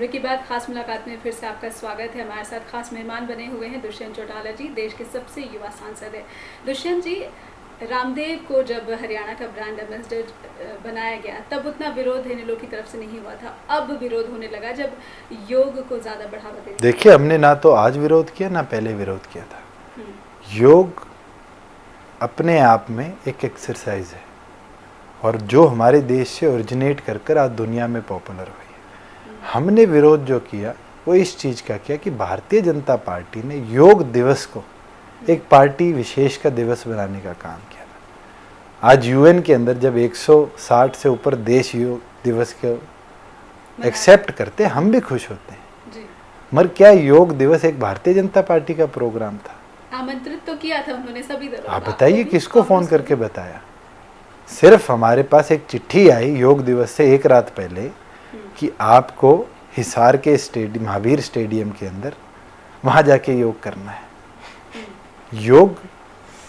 Break के बाद खास मुलाकात में फिर से आपका स्वागत है। हमारे साथ खास मेहमान बने हुए हैं दुष्यंत चौटाला जी, देश के सबसे युवा सांसद है। दुष्यंत जी, रामदेव को जब हरियाणा का ब्रांड एम्बेसडर बनाया गया तब उतना विरोध इनेलो की तरफ से नहीं हुआ था। अब विरोध होने लगा जब योग को ज़्यादा बढ़ावा देने। देखिए, हमने ना तो आज विरोध किया ना पहले विरोध किया था। योग अपने आप में एक एक्सरसाइज है और जो हमारे देश से ओरिजिनेट कर आज दुनिया में पॉपुलर हुई है। हमने विरोध जो किया वो इस चीज़ का किया कि भारतीय जनता पार्टी ने योग दिवस को एक पार्टी विशेष का दिवस बनाने का काम किया था। आज यूएन के अंदर जब 160 से ऊपर देश योग दिवस को एक्सेप्ट करते, हम भी खुश होते हैं। मगर क्या योग दिवस एक भारतीय जनता पार्टी का प्रोग्राम था? आमंत्रित तो किया था उन्होंने सभी दलों। आप बताइए किसको फोन करके बताया? सिर्फ हमारे पास एक चिट्ठी आई योग दिवस से एक रात पहले कि आपको हिसार के स्टेडियम, महावीर स्टेडियम के अंदर वहां जाके योग करना है। योग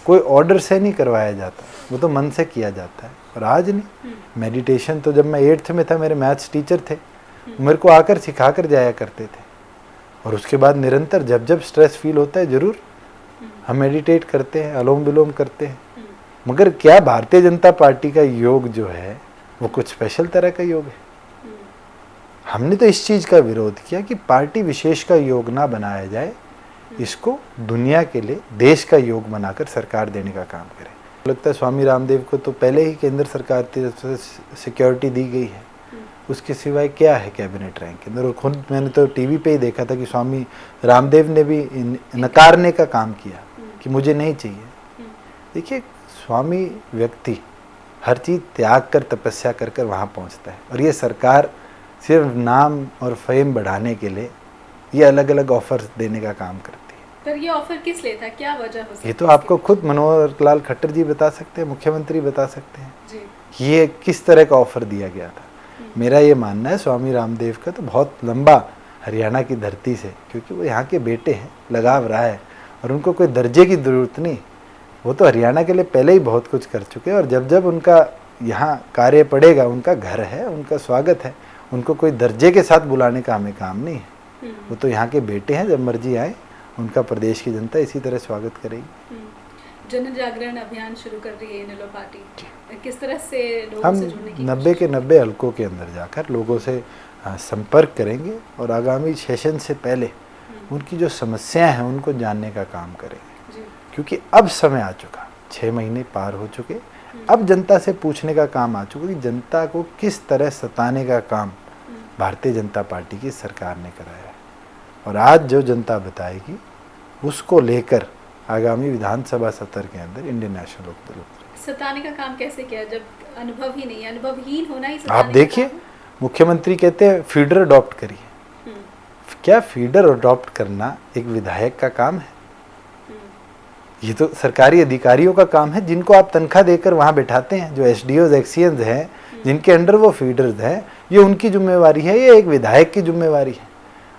कोई ऑर्डर से नहीं करवाया जाता, वो तो मन से किया जाता है। और आज नहीं, मेडिटेशन तो जब मैं 8th में था, मेरे मैथ्स टीचर थे, मेरे को आकर सिखा कर जाया करते थे। और उसके बाद निरंतर जब जब स्ट्रेस फील होता है जरूर हम मेडिटेट करते हैं, अनुलोम विलोम करते हैं। मगर क्या भारतीय जनता पार्टी का योग जो है वो कुछ स्पेशल तरह का योग है? हमने तो इस चीज़ का विरोध किया कि पार्टी विशेष का योग ना बनाया जाए, इसको दुनिया के लिए देश का योग बनाकर सरकार देने का काम करे। लगता है स्वामी रामदेव को तो पहले ही केंद्र सरकार की तरफ से सिक्योरिटी दी गई है, उसके सिवाय क्या है कैबिनेट रैंक के अंदर? और खुद मैंने तो टीवी पे ही देखा था कि स्वामी रामदेव ने भी नकारने का काम किया कि मुझे नहीं चाहिए। देखिए, स्वामी व्यक्ति हर चीज़ त्याग कर तपस्या कर कर वहाँ पहुँचता है, और ये सरकार सिर्फ नाम और फेम बढ़ाने के लिए ये अलग अलग ऑफर देने का काम करती है। पर ये ऑफर किस लिए था, क्या वजह हो सकती है? ये तो आपको खुद मनोहर लाल खट्टर जी बता सकते हैं, मुख्यमंत्री बता सकते हैं जी। ये किस तरह का ऑफर दिया गया था। मेरा ये मानना है स्वामी रामदेव का तो बहुत लंबा हरियाणा की धरती से, क्योंकि वो यहाँ के बेटे हैं, लगाव रहा है और उनको कोई दर्जे की ज़रूरत नहीं। वो तो हरियाणा के लिए पहले ही बहुत कुछ कर चुके हैं, और जब जब उनका यहाँ कार्य पड़ेगा, उनका घर है, उनका स्वागत है, उनको कोई दर्जे के साथ बुलाने का हमें काम नहीं है। वो तो यहाँ के बेटे हैं, जब मर्जी आए उनका प्रदेश की जनता इसी तरह स्वागत करेगी। जन जागरण अभियान शुरू कर रही है इनेलो पार्टी, किस तरह से लोगों हम से जुड़ने की 90 के 90 हलकों के अंदर जाकर लोगों से संपर्क करेंगे और आगामी सेशन से पहले उनकी जो समस्याएं हैं उनको जानने का काम करेंगे। क्योंकि अब समय आ चुका, 6 महीने पार हो चुके, अब जनता से पूछने का काम आ चुका कि जनता को किस तरह सताने का काम भारतीय जनता पार्टी की सरकार ने कराया है। और आज जो जनता बताएगी उसको लेकर आगामी विधानसभा सत्र के अंदर इंडियन नेशनल लोकदल सताने का काम कैसे किया जब अनुभव ही नहीं, अनुभवहीन होना ही आप देखिए, मुख्यमंत्री कहते हैं फीडर अडॉप्ट करिए। क्या फीडर अडॉप्ट करना एक विधायक का काम है? ये तो सरकारी अधिकारियों का काम है, जिनको आप तनख्वाह देकर वहां बैठाते हैं, जो एसडीओज एक्सीएंस हैं, जिनके अंडर वो फीडर्स हैं, ये उनकी जिम्मेवारी है, ये एक विधायक की जिम्मेवारी है।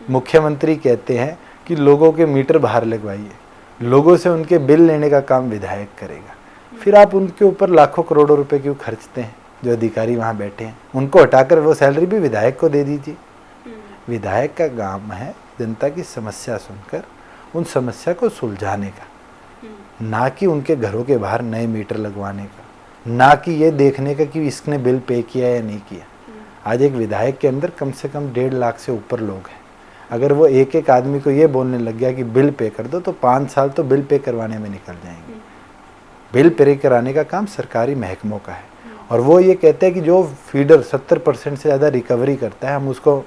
मुख्यमंत्री कहते हैं कि लोगों के मीटर बाहर लगवाइए, लोगों से उनके बिल लेने का काम विधायक करेगा। फिर आप उनके ऊपर लाखों करोड़ों रुपए क्यों खर्चते हैं? जो अधिकारी वहाँ बैठे हैं उनको हटाकर वो सैलरी भी विधायक को दे दीजिए। विधायक का काम है जनता की समस्या सुनकर उन समस्या को सुलझाने का, ना कि उनके घरों के बाहर नए मीटर लगवाने का, ना कि ये देखने का कि इसने बिल पे किया या नहीं किया। आज एक विधायक के अंदर कम से कम 1.5 लाख से ऊपर लोग हैं। अगर वो एक एक आदमी को ये बोलने लग गया कि बिल पे कर दो, तो 5 साल तो बिल पे करवाने में निकल जाएंगे। बिल पे कराने का काम सरकारी महकमों का है, और वो ये कहते हैं कि जो फीडर 70% से ज़्यादा रिकवरी करता है, हम उसको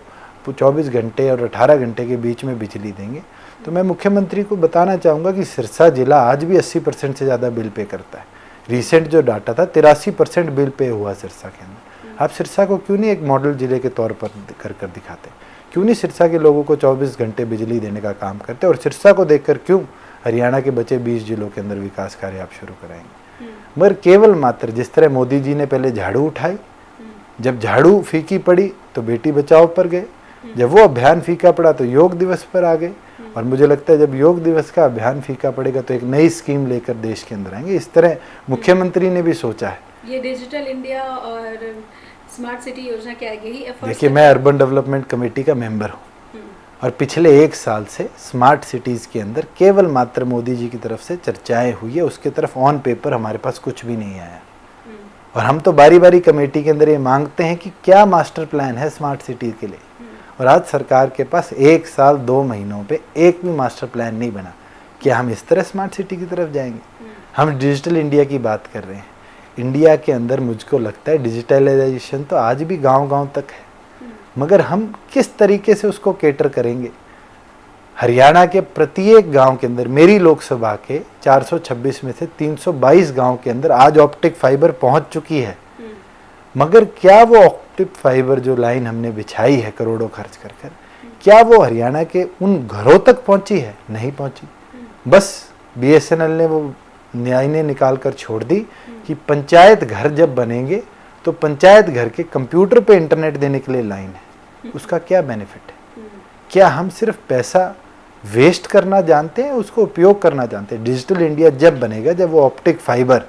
24 घंटे और 18 घंटे के बीच में बिजली देंगे। तो मैं मुख्यमंत्री को बताना चाहूँगा कि सिरसा जिला आज भी 80% से ज़्यादा बिल पे करता है। रिसेंट जो डाटा था 83% बिल पे हुआ सिरसा के अंदर। आप सिरसा को क्यों नहीं एक मॉडल जिले के तौर पर कर दिखाते? क्यों नहीं सिरसा के लोगों को 24 घंटे बिजली देने का काम करते? और सिरसा को देखकर क्यों हरियाणा के बचे 20 जिलों के अंदर विकास कार्य आप शुरू कराएंगे? मगर केवल मात्र जिस तरह मोदी जी ने पहले झाड़ू उठाई, जब झाड़ू फीकी पड़ी तो बेटी बचाओ पर गए, जब वो अभियान फीका पड़ा तो योग दिवस पर आ गए, और मुझे लगता है जब योग दिवस का अभियान फीका पड़ेगा तो एक नई स्कीम लेकर देश के अंदर आएंगे। इस तरह मुख्यमंत्री ने भी सोचा है। ये डिजिटल इंडिया और स्मार्ट सिटी योजना क्या है, यही एफर्ट्स? देखिए, मैं अर्बन डेवलपमेंट कमेटी का मेंबर हूँ और पिछले 1 साल से स्मार्ट सिटीज़ के अंदर केवल मात्र मोदी जी की तरफ से चर्चाएं हुई है, उसके तरफ ऑन पेपर हमारे पास कुछ भी नहीं आया। और हम तो बारी बारी कमेटी के अंदर ये मांगते हैं कि क्या मास्टर प्लान है स्मार्ट सिटी के लिए, और आज सरकार के पास 1 साल 2 महीनों पे एक भी मास्टर प्लान नहीं बना। क्या हम इस तरह स्मार्ट सिटी की तरफ जाएंगे? हम डिजिटल इंडिया की बात कर रहे हैं। इंडिया के अंदर मुझको लगता है डिजिटलाइजेशन तो आज भी गांव-गांव तक है, मगर हम किस तरीके से उसको केटर करेंगे? हरियाणा के प्रत्येक गांव के अंदर, मेरी लोकसभा के 426 में से 322 गांव के अंदर आज ऑप्टिक फाइबर पहुंच चुकी है, मगर क्या वो ऑप्टिक फाइबर जो लाइन हमने बिछाई है करोड़ों खर्च कर कर, क्या वो हरियाणा के उन घरों तक पहुंची है? नहीं पहुंची। बस बीएसएनएल ने वो न्याय निकाल कर छोड़ दी कि पंचायत घर जब बनेंगे तो पंचायत घर के कंप्यूटर पे इंटरनेट देने के लिए लाइन है। उसका क्या बेनिफिट है? क्या हम सिर्फ पैसा वेस्ट करना जानते हैं, उसको उपयोग करना जानते हैं? डिजिटल इंडिया जब बनेगा जब वो ऑप्टिक फाइबर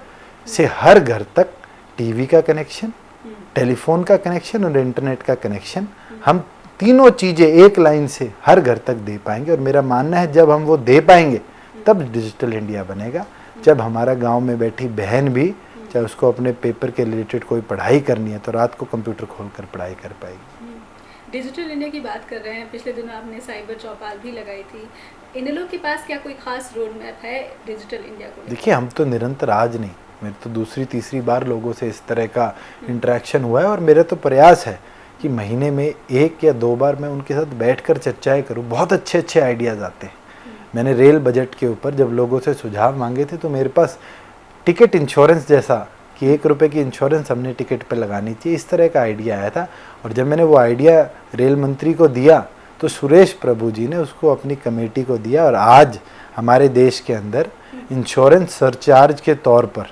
से हर घर तक टीवी का कनेक्शन, टेलीफोन का कनेक्शन और इंटरनेट का कनेक्शन, हम तीनों चीज़ें एक लाइन से हर घर तक दे पाएंगे। और मेरा मानना है जब हम वो दे पाएंगे तब डिजिटल इंडिया बनेगा। जब हमारा गांव में बैठी बहन भी चाहे उसको अपने पेपर के रिलेटेड कोई पढ़ाई करनी है तो रात को कंप्यूटर खोलकर पढ़ाई कर पाएगी। डिजिटल इंडिया की बात कर रहे हैं, पिछले दिनों आपने साइबर चौपाल भी लगाई थी। इनेलो के पास क्या कोई खास रोड मैप है डिजिटल इंडिया को? देखिए, हम तो निरंतर, आज नहीं, मेरे तो दूसरी तीसरी बार लोगों से इस तरह का इंटरेक्शन हुआ है और मेरा तो प्रयास है कि महीने में 1 या 2 बार मैं उनके साथ बैठकर चर्चाएं करूं। बहुत अच्छे अच्छे आइडियाज़ आते हैं। मैंने रेल बजट के ऊपर जब लोगों से सुझाव मांगे थे तो मेरे पास टिकट इंश्योरेंस जैसा कि 1 रुपये की इंश्योरेंस हमने टिकट पे लगानी चाहिए, इस तरह का आइडिया आया था। और जब मैंने वो आइडिया रेल मंत्री को दिया तो सुरेश प्रभु जी ने उसको अपनी कमेटी को दिया और आज हमारे देश के अंदर इंश्योरेंस सरचार्ज के तौर पर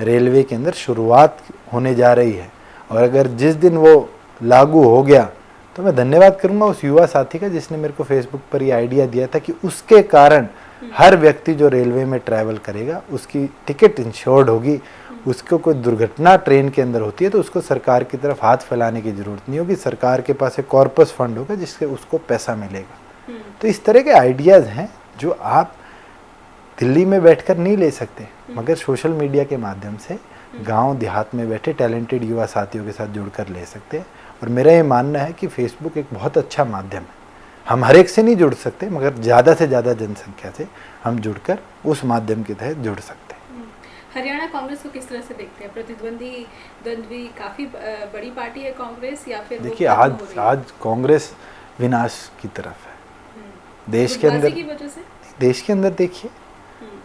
रेलवे के अंदर शुरुआत होने जा रही है। और अगर जिस दिन वो लागू हो गया तो मैं धन्यवाद करूंगा उस युवा साथी का जिसने मेरे को फेसबुक पर ये आइडिया दिया था कि उसके कारण हर व्यक्ति जो रेलवे में ट्रैवल करेगा उसकी टिकट इंश्योर्ड होगी। उसको कोई दुर्घटना ट्रेन के अंदर होती है तो उसको सरकार की तरफ हाथ फैलाने की ज़रूरत नहीं होगी। सरकार के पास एक कॉर्पस फंड होगा जिससे उसको पैसा मिलेगा। तो इस तरह के आइडियाज़ हैं जो आप दिल्ली में बैठकर नहीं ले सकते, मगर सोशल मीडिया के माध्यम से गांव देहात में बैठे टैलेंटेड युवा साथियों के साथ जुड़कर ले सकते हैं। और मेरा ये मानना है कि फेसबुक एक बहुत अच्छा माध्यम है। हम हर एक से नहीं जुड़ सकते, मगर ज़्यादा से ज़्यादा जनसंख्या से हम जुड़कर उस माध्यम के तहत जुड़ सकते हैं। हरियाणा कांग्रेस को किस तरह से देखते हैं? द्वंद्वी काफ़ी बड़ी पार्टी है कांग्रेस, या फिर? देखिए, आज कांग्रेस विनाश की तरफ है देश के अंदर। की वजह से देश के अंदर देखिए,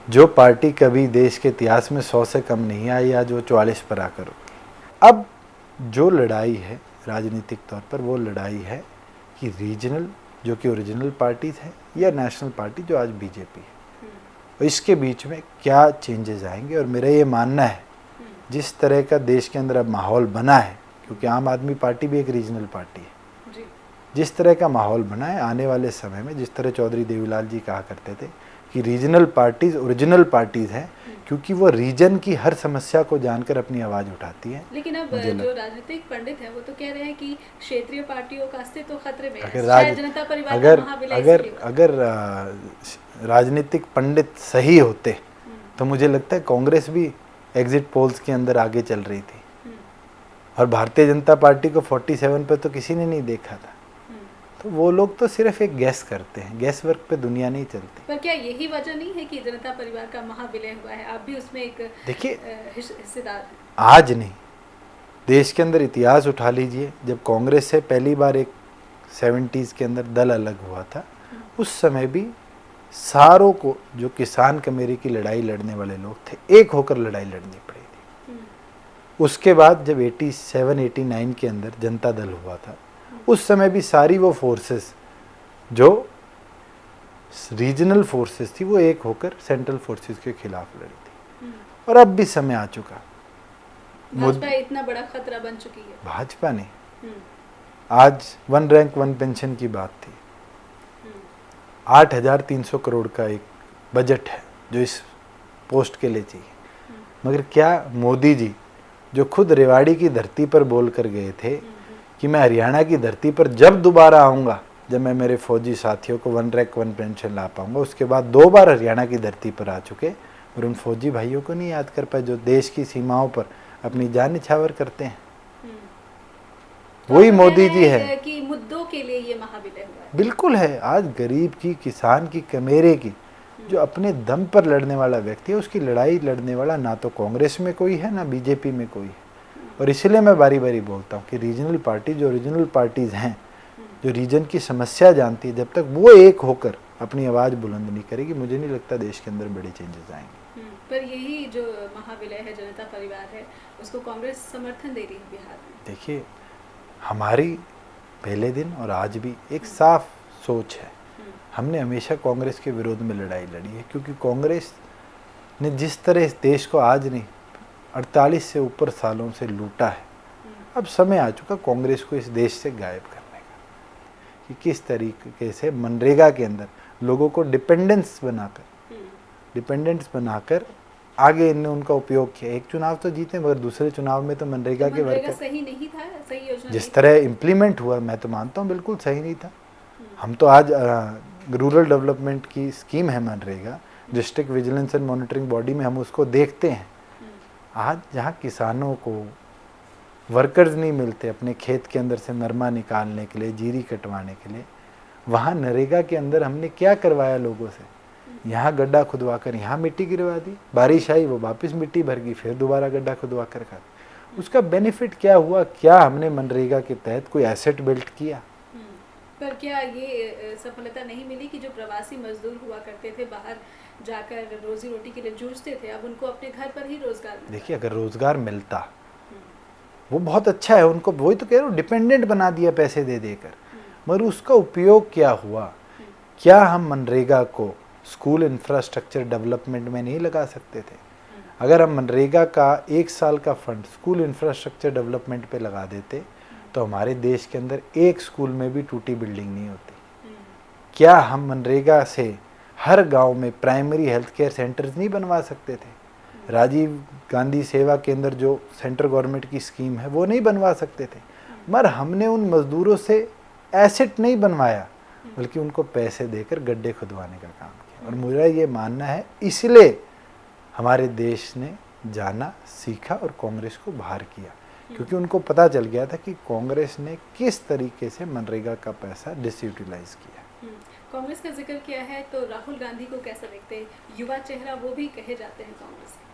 जो पार्टी कभी देश के इतिहास में 100 से कम नहीं आई, आज वो 44 पर आकर होगी। अब जो लड़ाई है राजनीतिक तौर पर, वो लड़ाई है कि रीजनल जो कि ओरिजिनल पार्टीज है या नेशनल पार्टी जो आज बीजेपी है, और इसके बीच में क्या चेंजेस आएंगे। और मेरा ये मानना है जिस तरह का देश के अंदर अब माहौल बना है, क्योंकि आम आदमी पार्टी भी एक रीजनल पार्टी है, जिस तरह का माहौल बना है आने वाले समय में, जिस तरह चौधरी देवीलाल जी कहा करते थे कि रीजनल पार्टीज ओरिजिनल पार्टीज हैं, क्योंकि वो रीजन की हर समस्या को जानकर अपनी आवाज़ उठाती हैं। लेकिन अब जो राजनीतिक पंडित हैं वो तो कह रहे हैं कि क्षेत्रीय पार्टियों का अस्तित्व खतरे में है। शायद जनता परिवार का महाविलय अगर राजनीतिक पंडित सही होते तो मुझे लगता है कांग्रेस भी एग्जिट पोल्स के अंदर आगे चल रही थी, और भारतीय जनता पार्टी को 47 पे तो किसी ने नहीं देखा था। तो वो लोग तो सिर्फ एक गैस करते हैं, गैस वर्क पे दुनिया नहीं चलती। पर क्या यही वजह नहीं है कि जनता परिवार का महाविलय हुआ है? आप भी उसमें एक देखिए हिस्सेदार हैं। आज नहीं, देश के अंदर इतिहास उठा लीजिए, जब कांग्रेस से पहली बार एक 70s के अंदर दल अलग हुआ था, उस समय भी सारों को जो किसान कमेरी की लड़ाई लड़ने वाले लोग थे, एक होकर लड़ाई लड़नी पड़ी थी। उसके बाद जब 87-89 के अंदर जनता दल हुआ था, उस समय भी सारी वो फोर्सेस जो रीजनल फोर्सेस थी वो एक होकर सेंट्रल फोर्सेस के खिलाफ लड़ी थी। और अब भी समय आ चुका, भाजपा इतना बड़ा खतरा बन चुकी है। भाजपा नहीं, आज 1 रैंक 1 पेंशन की बात थी। 8,300 करोड़ का एक बजट है जो इस पोस्ट के लिए चाहिए, मगर क्या मोदी जी जो खुद रेवाड़ी की धरती पर बोल कर गए थे कि मैं हरियाणा की धरती पर जब दोबारा आऊँगा, जब मैं मेरे फौजी साथियों को 1 रैंक 1 पेंशन ला पाऊँगा। उसके बाद 2 बार हरियाणा की धरती पर आ चुके और उन फौजी भाइयों को नहीं याद कर पाए जो देश की सीमाओं पर अपनी जान न्यौछावर करते हैं। वही मोदी जी है कि मुद्दों के लिए ये महाविलय हुआ है। बिल्कुल है। आज गरीब की, किसान की, कमेरे की, जो अपने दम पर लड़ने वाला व्यक्ति है, उसकी लड़ाई लड़ने वाला ना तो कांग्रेस में कोई है ना बीजेपी में कोई है। और इसलिए मैं बारी बारी बोलता हूँ कि रीजनल पार्टी, जो रीजनल पार्टीज हैं, जो रीजन की समस्या जानती है, जब तक वो एक होकर अपनी आवाज़ बुलंद नहीं करेगी, मुझे नहीं लगता देश के अंदर बड़े चेंजेस आएंगे। पर यही जो महाविलय है, जनता परिवार है, उसको कांग्रेस समर्थन दे रही है बिहार में। देखिए, हमारी पहले दिन और आज भी एक साफ सोच है। हमने हमेशा कांग्रेस के विरोध में लड़ाई लड़ी है, क्योंकि कांग्रेस ने जिस तरह इस देश को आज नहीं 48 से ऊपर सालों से लूटा है, अब समय आ चुका कांग्रेस को इस देश से गायब करने का। कि किस तरीके से मनरेगा के अंदर लोगों को डिपेंडेंस बनाकर आगे इनने उनका उपयोग किया। एक चुनाव तो जीते, मगर दूसरे चुनाव में तो मनरेगा के वर्कर सही नहीं था, सही योजना जिस तरह इम्प्लीमेंट हुआ, मैं तो मानता हूँ बिल्कुल सही नहीं था। हम तो आज रूरल डेवलपमेंट की स्कीम है MNREGA, district vigilance and monitoring body में हम उसको देखते हैं। आज जहाँ किसानों को वर्कर्स नहीं मिलते अपने खेत के अंदर से नरमा निकालने के लिए, जीरी कटवाने के लिए, वहाँ नरेगा के अंदर हमने क्या करवाया लोगों से? यहाँ गड्ढा खुदवा कर यहाँ मिट्टी गिरवा दी, बारिश आई वो वापस मिट्टी भर गई, फिर दोबारा गड्ढा खुदवा कर खा। उसका बेनिफिट क्या हुआ? क्या हमने मनरेगा के तहत कोई एसेट बिल्ड किया? पर क्या ये सफलता नहीं मिली कि जो प्रवासी मजदूर हुआ करते थे, बाहर जाकर रोजी रोटी के लिए जूझते थे, अब उनको अपने घर पर ही रोजगार मिलता? देखिए, अगर रोजगार मिलता वो बहुत अच्छा है, उनको वही तो कह रहा हूँ, डिपेंडेंट बना दिया पैसे दे देकर, मगर उसका उपयोग क्या हुआ? क्या हम मनरेगा को स्कूल इंफ्रास्ट्रक्चर डेवलपमेंट में नहीं लगा सकते थे? अगर हम मनरेगा का 1 साल का फंड स्कूल इंफ्रास्ट्रक्चर डेवलपमेंट पे लगा देते तो हमारे देश के अंदर एक स्कूल में भी टूटी बिल्डिंग नहीं होती। क्या हम मनरेगा से हर गांव में प्राइमरी हेल्थ केयर सेंटर्स नहीं बनवा सकते थे? राजीव गांधी सेवा केंद्र जो सेंट्रल गवर्नमेंट की स्कीम है वो नहीं बनवा सकते थे? मगर हमने उन मजदूरों से एसेट नहीं बनवाया, बल्कि उनको पैसे देकर गड्ढे खुदवाने का काम किया। और मेरा ये मानना है इसलिए हमारे देश ने जाना, सीखा और कांग्रेस को बाहर किया, क्योंकि उनको पता चल गया था कि कांग्रेस ने किस तरीके से मनरेगा का पैसा डिसयूटिलाइज किया। कांग्रेस का जिक्र किया है तो राहुल गांधी को कैसा देखते हैं? युवा चेहरा वो भी कहे जाते हैं कांग्रेस के।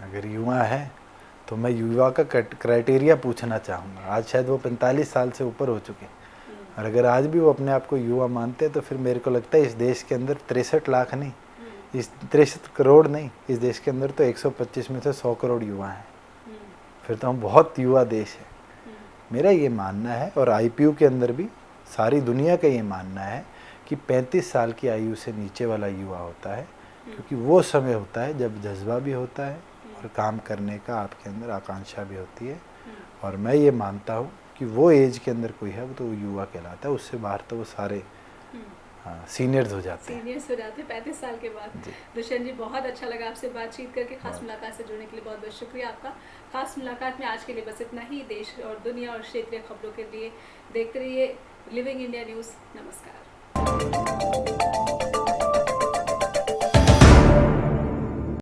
अगर युवा है तो मैं युवा का क्राइटेरिया पूछना चाहूँगा। आज शायद वो 45 साल से ऊपर हो चुके, और अगर आज भी वो अपने आप को युवा मानते हैं तो फिर मेरे को लगता है इस देश के अंदर 63 लाख नहीं, इस 63 करोड़ नहीं, इस देश के अंदर तो 125 में से 100 करोड़ युवा हैं। फिर तो हम बहुत युवा देश है। मेरा ये मानना है, और आईपीयू के अंदर भी सारी दुनिया का ये मानना है कि 35 साल की आयु से नीचे वाला युवा होता है, क्योंकि वो समय होता है जब जज्बा भी होता है और काम करने का आपके अंदर आकांक्षा भी होती है। और मैं ये मानता हूँ कि वो एज के अंदर कोई है वो तो युवा कहलाता है, उससे बाहर तो वो सारे सीनियर्स हो जाते हैं। 35 साल के बाद। दुष्यंत जी, बहुत अच्छा लगा आपसे बातचीत करके। खास मुलाकात से जुड़ने के लिए बहुत बहुत शुक्रिया आपका। खास मुलाकात में आज के लिए बस इतना ही। देश और दुनिया और क्षेत्रीय खबरों के लिए देखते रहिए लिविंग इंडिया न्यूज़। नमस्कार।